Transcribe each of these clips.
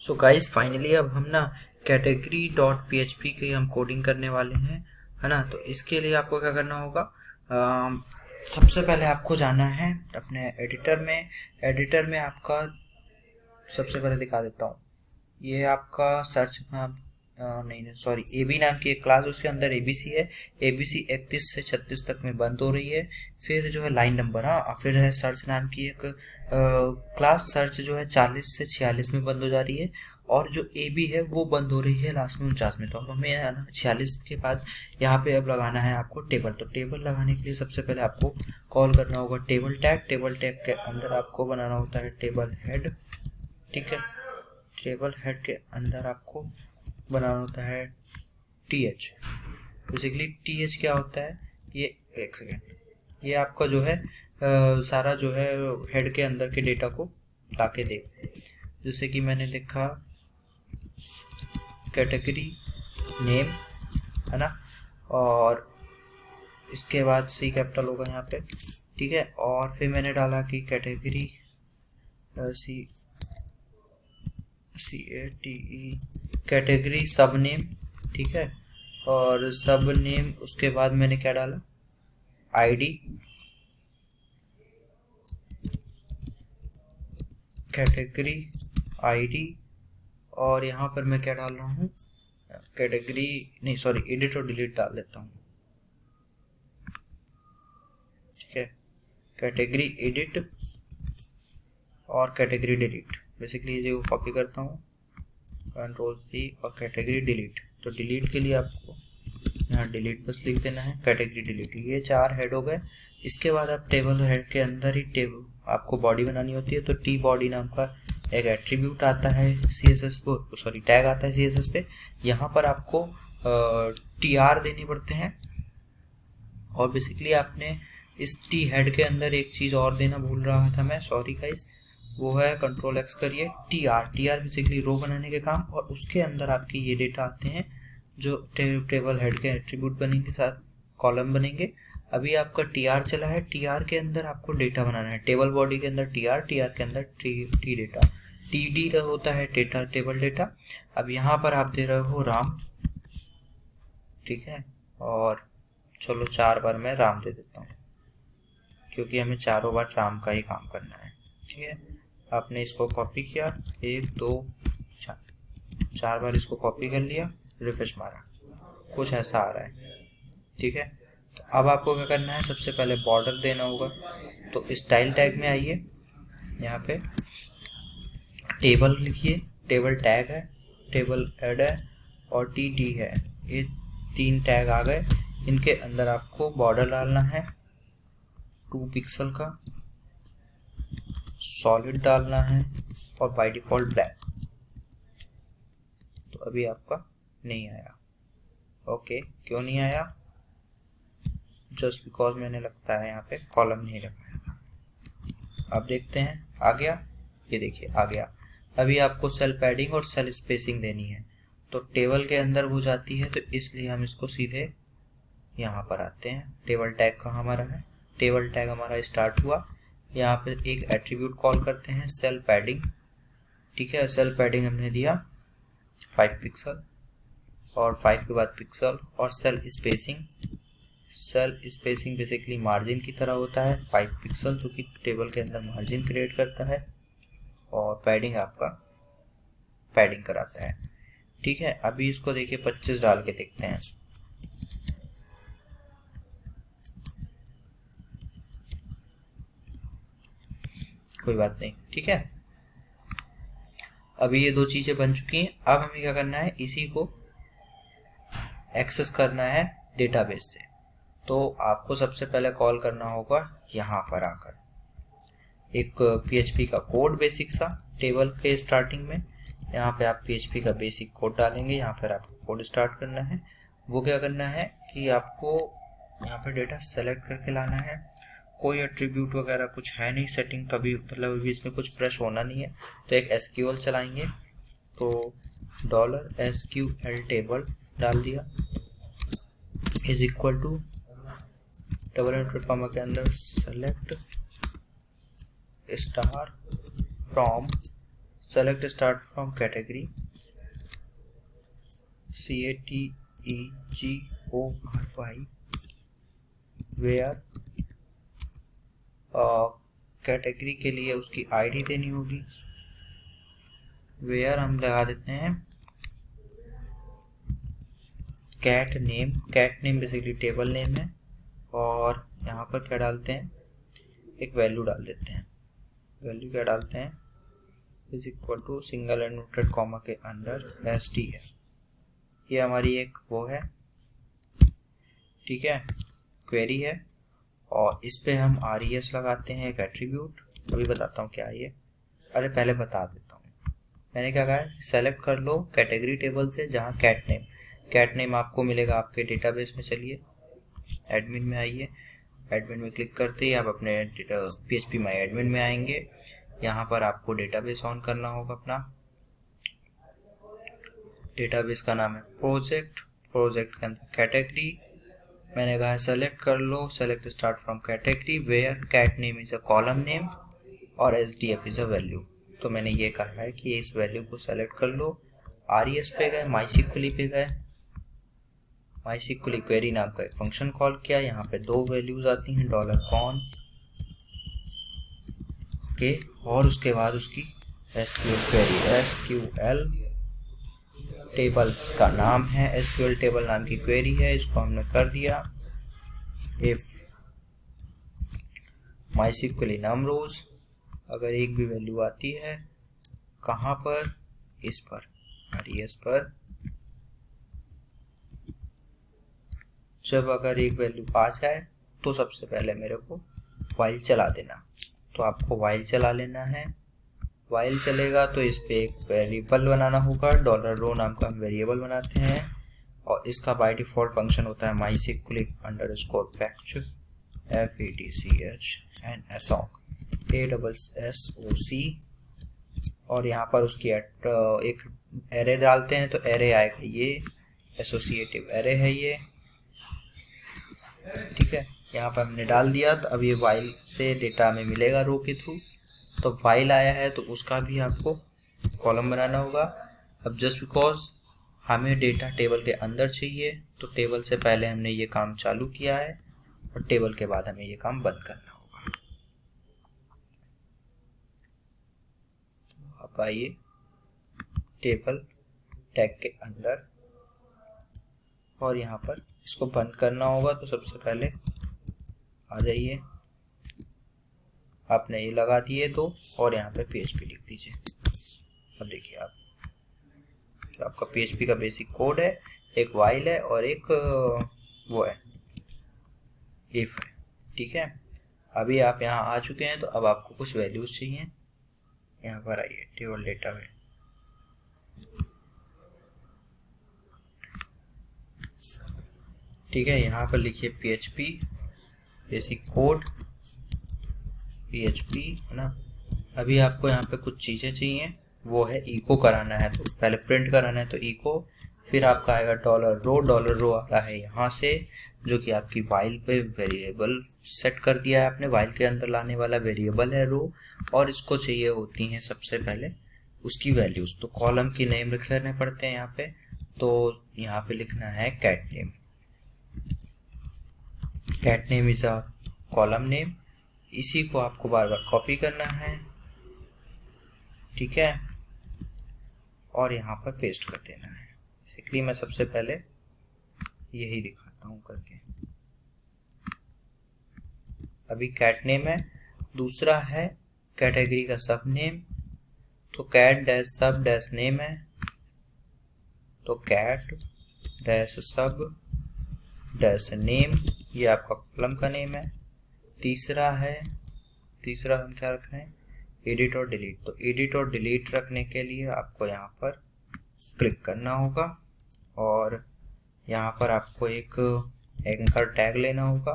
So guys finally अब हम ना कैटेगरी डॉट PHP की हम कोडिंग करने वाले हैं, है ना। तो इसके लिए आपको क्या करना होगा, सबसे पहले आपको जाना है अपने एडिटर में आपका सबसे पहले दिखा देता हूँ। ये आपका सर्च नाम नहीं सॉरी एबी नाम की एक क्लास, उसके अंदर एबीसी है। एबीसी 31 से 36 तक में बंद हो रही है। फिर जो है लाइन नंबर, हाँ, फिर है सर्च नाम की एक क्लास, सर्च जो है 40 से 46 में बंद हो जा रही है। और जो ए बी है वो बंद हो रही है लास्ट में 49 में। तो अब हमें 46 के बाद यहाँ पे अब लगाना है आपको टेबल। तो टेबल लगाने के लिए सबसे पहले आपको कॉल करना होगा टेबल टैग। टेबल टैग के अंदर आपको बनाना होता है टेबल हेड, ठीक है। टेबल हेड के अंदर आपको बनाना होता है TH। बेसिकली TH क्या होता है, ये एक सेकेंड, ये आपका जो है सारा जो है हेड के अंदर के डेटा को लाके दे। जैसे कि मैंने लिखा कैटेगरी नेम, है ना, और इसके बाद C कैपिटल होगा यहाँ पे, ठीक है। और फिर मैंने डाला कि कैटेगरी CATE कैटेगरी सब नेम, ठीक है। और सब नेम उसके बाद मैंने क्या डाला, ID, कैटेगरी ID। और यहाँ पर मैं क्या डाल रहा हूँ, कैटेगरी नहीं सॉरी एडिट और डिलीट डाल देता हूँ, ठीक है। कैटेगरी एडिट और कैटेगरी डिलीट। बेसिकली ये जो कॉपी करता हूँ Ctrl+C और कैटेगरी डिलीट। तो डिलीट के लिए आपको यहाँ डिलीट बस लिख देना है, कैटेगरी डिलीट। ये 4 हेड हो गए। इसके बाद आप टेबल हेड के अंदर ही टेबल आपको बॉडी बनानी होती है। तो टी बॉडी नाम का एक एट्रीब्यूट आता है CSS को, सॉरी टैग आता है CSS पे। यहाँ पर आपको TR देने पड़ते हैं। और बेसिकली आपने इस टी हेड के अंदर एक चीज़ और देना भूल रहा था मैं, सॉरी गाइस, वो है Ctrl+X करिए TR बेसिकली रो बनाने के काम। और उसके अंदर आपके ये डेटा आते हैं जो टेबल हेड के एट्रीब्यूट बनेंगे, साथ कॉलम बनेंगे। अभी आपका TR चला है, TR के अंदर आपको डेटा बनाना है। टेबल बॉडी के अंदर TR के अंदर टी डेटा, TD होता है डेटा, टेबल डेटा। अब यहाँ पर आप दे रहे हो राम, ठीक है। और चलो 4 बार मैं राम दे देता हूँ, क्योंकि हमें चारों बार राम का ही काम करना है, ठीक है। आपने इसको कॉपी किया, 1 2 4 बार इसको कॉपी कर लिया, रिफ्रेश मारा, कुछ ऐसा आ रहा है, ठीक है। तो अब आपको क्या करना है, सबसे पहले बॉर्डर देना होगा। तो स्टाइल टैग में आइए, यहाँ पे टेबल लिखिए, टेबल टैग है, टेबल ऐड है और TT है। ये 3 टैग आ गए। इनके अंदर आपको बॉर्डर डालना है 2 पिक्सल का, सॉलिड डालना है और बाय डिफॉल्ट ब्लैक। तो अभी आपका नहीं आया, ओके। क्यों नहीं आया, जस्ट बिकॉज मैंने लगता है यहाँ पे कॉलम नहीं लगाया था। अब देखते हैं आ गया, ये देखिए आ गया। अभी आपको सेल पैडिंग और सेल स्पेसिंग देनी है। तो टेबल के अंदर वो जाती है, तो इसलिए हम इसको सीधे यहाँ पर आते हैं। टेबल टैग का हमारा है, टेबल टैग हमारा स्टार्ट हुआ। यहाँ पे एक एट्रीब्यूट कॉल करते हैं सेल पैडिंग, ठीक है। सेल पैडिंग हमने दिया 5 पिक्सल और 5 के बाद पिक्सल। और सेल स्पेसिंग बेसिकली मार्जिन की तरह होता है, 5 पिक्सल, जो कि टेबल के अंदर मार्जिन क्रिएट करता है। और पैडिंग आपका पैडिंग कराता है, ठीक है। अभी इसको देखिए 25 डाल के देखते हैं। कोई बात नहीं, ठीक है। अभी ये 2 चीजें बन चुकी हैं। अब हमें क्या करना है, इसी को एक्सेस करना है डेटाबेस से। तो आपको सबसे पहले कॉल करना होगा यहाँ पर आकर एक PHP का कोड, बेसिक सा टेबल के स्टार्टिंग में। यहाँ पे आप PHP का बेसिक कोड डालेंगे, यहाँ पर आपको कोड स्टार्ट करना है। वो क्या करना है कि आपको यहाँ पे डेटा सेलेक्ट करके लाना है। कोई एट्रीब्यूट वगैरह कुछ है नहीं सेटिंग, कभी मतलब अभी इसमें कुछ प्रेस होना नहीं है। तो एक SQL चलाएंगे, तो $SQL टेबल डाल दिया, is equal to double inverted comma के अंदर select star from select start from category, CATEGORY, where category के लिए उसकी आईडी देनी होगी। वेयर हम लगा देते हैं cat name, cat name basically table name है, और यहाँ पर क्या डालते हैं, एक वैल्यू डाल देते हैं। वैल्यू क्या डालते हैं, is equal to single inverted comma के अंदर STF। ये हमारी एक वो है, ठीक है, क्वेरी है, और इस पे हम RES लगाते हैं एक एट्रीब्यूट। अभी बताता हूँ क्या है ये, अरे पहले बता देता हूँ। मैंने क्या कहा है, सेलेक्ट कर लो कैटेगरी टेबल से जहाँ कैट नेम आपको मिलेगा आपके डेटाबेस में। चलिए एडमिन में आइए, एडमिन में क्लिक करते ही आप अपने PHP माई एडमिन में आएंगे। यहाँ पर आपको डेटाबेस ऑन करना होगा अपना। डेटाबेस का नाम है प्रोजेक्ट के अंदर कैटेगरी, मैंने कहा है सेलेक्ट कर लो, select start from category where cat name is a column name और SDF इज अ वैल्यू। तो मैंने ये कहा है कि इस वैल्यू को सेलेक्ट कर लो। RES पे गए, MySQL पे गए, MySQL क्वेरी नाम का एक फंक्शन कॉल किया। यहाँ पे दो वैल्यूज आती हैं, $con के, और उसके बाद उसकी SQL क्वेरी, SQL टेबल इसका नाम है, SQL टेबल नाम की क्वेरी है, इसको हमने कर दिया। इफ MySQL num rows, अगर एक भी वैल्यू आती है, कहाँ पर, इस पर RES पर, जब अगर एक वैल्यू आ जाए तो सबसे पहले मेरे को व्हाइल चला देना। तो आपको व्हाइल चला लेना है। व्हाइल चलेगा तो इस पे एक वेरिएबल बनाना होगा, $row नाम का हम वेरिएबल बनाते हैं, और इसका बाय डिफॉल्ट फंक्शन होता है MySQL _fetch FETCH और यहाँ पर उसकी एक एरे डालते हैं, तो एरे आएगा ये, एसोसिएटिव एरे है ये, ठीक है। यहाँ पर हमने डाल दिया, तो अब ये व्हाइल से डेटा हमें मिलेगा रो के थ्रू। तो व्हाइल आया है तो उसका भी आपको कॉलम बनाना होगा। अब जस्ट बिकॉज हमें डेटा टेबल के अंदर चाहिए, तो टेबल से पहले हमने ये काम चालू किया है, और टेबल के बाद हमें ये काम बंद करना होगा। तो आप आइए टेबल टैग के अंदर, और यहाँ पर इसको बंद करना होगा। तो सबसे पहले आ जाइए, आपने ये लगा दिए तो, और यहाँ पे PHP लिख दीजिए। अब देखिए आप, तो आपका PHP का बेसिक कोड है, एक व्हाइल है और एक वो है इफ है, ठीक है। अभी आप यहाँ आ चुके हैं, तो अब आपको कुछ वैल्यूज चाहिए। यहाँ पर आइए टेबल डेटा में, ठीक है। यहाँ पर लिखिए PHP बेसिक कोड PHP, है ना। अभी आपको यहाँ पे कुछ चीज़ें चाहिए, वो है इको कराना है, तो पहले प्रिंट कराना है तो इको, फिर आपका आएगा $रो आ रहा है यहाँ से, जो कि आपकी व्हाइल पे वेरिएबल सेट कर दिया है आपने, व्हाइल के अंदर लाने वाला वेरिएबल है रो, और इसको चाहिए होती हैं सबसे पहले उसकी वैल्यूज। तो कॉलम की नेम लिख लेने पड़ते हैं यहाँ पे, तो यहाँ पे लिखना है cat name is a column name. इसी को आपको बार बार कॉपी करना है, ठीक है, और यहाँ पर पेस्ट कर देना है। बेसिकली मैं सबसे पहले यही दिखाता हूँ करके। अभी कैट नेम है, दूसरा है कैटेगरी का सब नेम, तो कैट डैश सब डैश नेम है, तो कैट डैश सब डैश नेम, ये आपका कॉलम का नेम है। तीसरा हम क्या रख रहे हैं, एडिट और डिलीट। तो एडिट और डिलीट रखने के लिए आपको यहाँ पर क्लिक करना होगा, और यहाँ पर आपको एक एंकर टैग लेना होगा।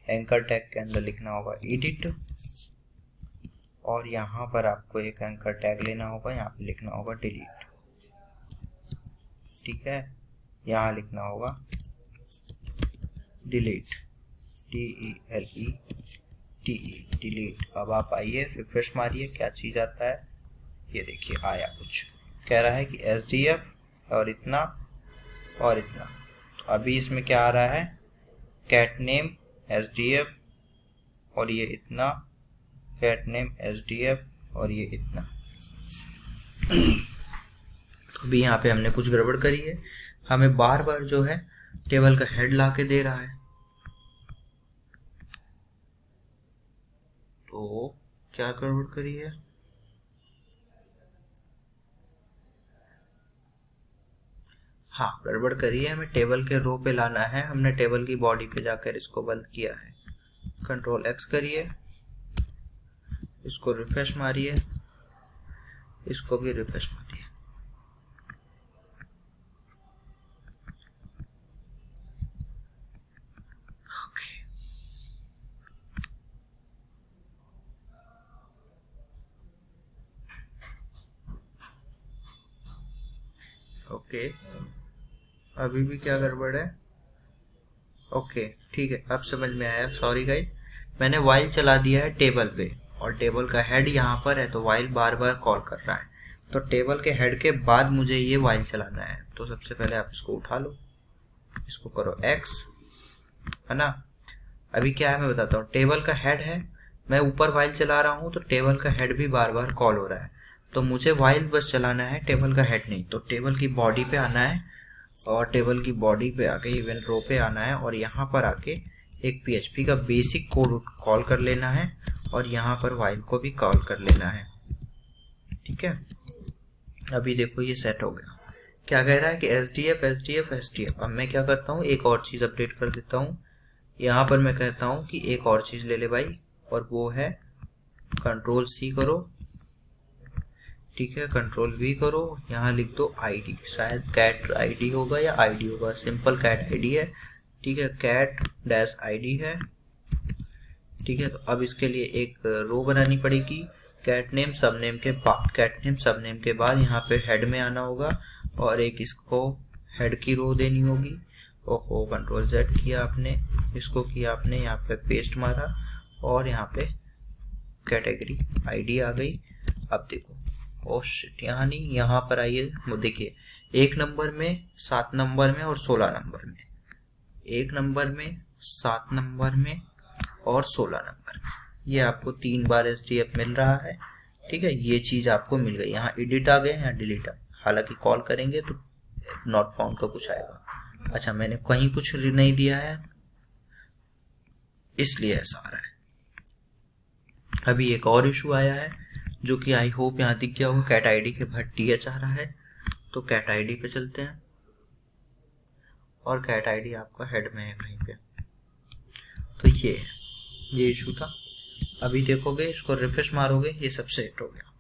एंकर टैग के अंदर लिखना होगा एडिट, और यहाँ पर आपको एक एंकर टैग लेना होगा, यहाँ पे लिखना होगा डिलीट, ठीक है। यहाँ लिखना होगा डिलीट, DELETE, डिलीट। अब आप आइए रिफ्रेश मारिए, क्या चीज आता है, ये देखिए आया कुछ, कह रहा है कि SDF और इतना और इतना। तो अभी इसमें क्या आ रहा है, कैट नेम SDF और ये इतना, कैट नेम SDF और ये इतना। तो अभी यहाँ पे हमने कुछ गड़बड़ करी है, हमें बार बार जो है टेबल का हेड ला के दे रहा है। तो क्या गड़बड़ करी है, हाँ गड़बड़ करी है, हमें टेबल के रो पे लाना है, हमने टेबल की बॉडी पे जाकर इसको बंद किया है। कंट्रोल X करिए, इसको रिफ्रेश मारिए, इसको भी रिफ्रेश मारिए। ओके अभी भी क्या गड़बड़ है, ओके ठीक है अब समझ में आया। सॉरी गाइस, मैंने वाइल चला दिया है टेबल पे और टेबल का हेड यहाँ पर है, तो वाइल बार बार कॉल कर रहा है। तो टेबल के हेड के बाद मुझे ये वाइल चलाना है। तो सबसे पहले आप इसको उठा लो, इसको करो X, है ना। अभी क्या है मैं बताता हूँ, टेबल का हेड है, मैं ऊपर वाइल चला रहा हूँ तो टेबल का हेड भी बार बार कॉल हो रहा है। तो मुझे वाइल बस चलाना है, टेबल का हेड नहीं। तो टेबल की बॉडी पे आना है और टेबल की बॉडी पे आके इवेंट रो पे आना है और यहाँ पर आके एक PHP का बेसिक कोड कॉल कर लेना है और यहाँ पर वाइल को भी कॉल कर लेना है। ठीक है, अभी देखो ये सेट हो गया। क्या कह रहा है कि SDF SDF SDF। अब मैं क्या करता हूँ, एक और चीज़ अपडेट कर देता हूँ। यहाँ पर मैं कहता हूँ कि एक और चीज़ ले ले भाई, और वो है कंट्रोल C करो, ठीक है, कंट्रोल V करो, यहाँ लिख दो ID, शायद कैट ID होगा या ID होगा, सिंपल कैट ID है, ठीक है, कैट डैश ID है, ठीक है। तो अब इसके लिए एक रो बनानी पड़ेगी, कैट नेम सब नेम के बाद, कैट नेम सब नेम के बाद यहाँ पे हेड में आना होगा और एक इसको हेड की रो देनी होगी। ओहो, कंट्रोल Z किया आपने, इसको किया आपने, यहाँ पे पेस्ट मारा और यहाँ पे कैटेगरी ID आ गई। अब देखो, ओह शिट, यहाँ नहीं, यहाँ पर आइए, देखिए 1 नंबर में, 7 नंबर में और 16 नंबर में, 1 नंबर में, 7 नंबर में और 16 नंबर, ये आपको 3 बार SDF मिल रहा है। ठीक है, ये चीज़ आपको मिल गई। यहाँ एडिट आ गए, यहाँ डिलीट आ, हालांकि कॉल करेंगे तो नॉट फाउंड का कुछ आएगा। अच्छा, मैंने कहीं कुछ नहीं दिया है इसलिए ऐसा आ रहा है। अभी एक और इशू आया है जो कि आई होप यहाँ दिख गया होगा, कैट ID के बाद TH आ रहा है। तो कैट ID पे चलते हैं और कैट ID आपका हेड में है कहीं पे। तो ये इशू था। अभी देखोगे, इसको रिफ्रेश मारोगे, ये सब सेट हो गया।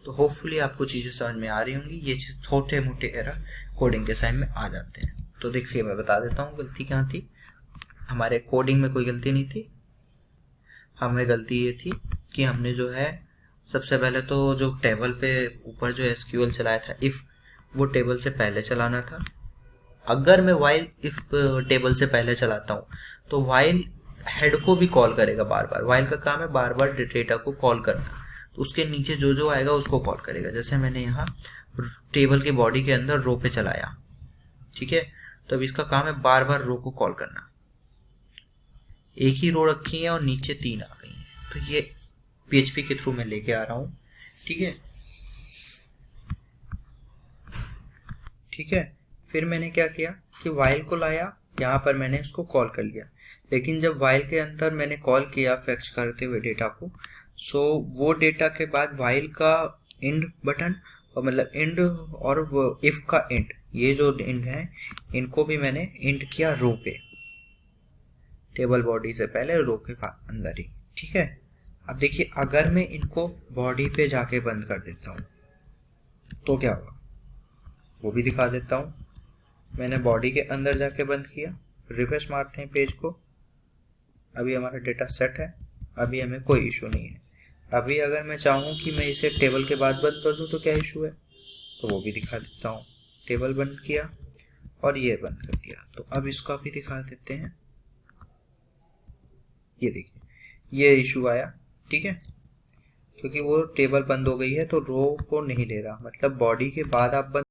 तो होपफुली आपको चीज़ें समझ में आ रही होंगी। ये छोटे मोटे एरर कोडिंग के साइड में आ जाते हैं। तो देखिए मैं बता देता हूँ गलती कहाँ थी। हमारे कोडिंग में कोई गलती नहीं थी, हमें गलती ये थी कि हमने जो है सबसे पहले तो जो टेबल पे ऊपर जो SQL चलाया था इफ़, वो टेबल से पहले चलाना था। अगर मैं वाइल इफ टेबल से पहले चलाता हूँ तो वाइल हेड को भी कॉल करेगा बार बार। वाइल का काम है बार बार डेटा को कॉल करना, तो उसके नीचे जो जो आएगा उसको कॉल करेगा। जैसे मैंने यहाँ टेबल के बॉडी के अंदर रो पे चलाया, ठीक है, तो अब इसका काम है बार बार रो को कॉल करना। एक ही रो रखी है और नीचे 3 आ गई है, तो ये PHP के थ्रू मैं लेके आ रहा हूँ। ठीक है, ठीक है। फिर मैंने क्या किया कि वाइल को लाया, यहाँ पर मैंने इसको कॉल कर लिया। लेकिन जब वाइल के अंदर मैंने कॉल किया फेच करते हुए डेटा को, सो वो डेटा के बाद वाइल का एंड बटन, और मतलब एंड और वो इफ का एंड, ये जो एंड है इनको भी मैंने एंड किया रो पे, टेबल बॉडी से पहले रो के अंदर ही। ठीक है, अब देखिए अगर मैं इनको बॉडी पे जाके बंद कर देता हूँ तो क्या होगा, वो भी दिखा देता हूँ। मैंने बॉडी के अंदर जाके बंद किया, रिफ्रेश मारते हैं पेज को, अभी हमारा डेटा सेट है, अभी हमें कोई इशू नहीं है। अभी अगर मैं चाहूँ कि मैं इसे टेबल के बाद बंद कर दूँ तो क्या इशू है, तो वो भी दिखा देता हूँ। टेबल बंद किया और ये बंद कर दिया, तो अब इसको भी दिखा देते हैं। ये देखिए ये इशू आया। ठीक है, क्योंकि वो टेबल बंद हो गई है तो रो को नहीं ले रहा, मतलब बॉडी के बाद आप बंद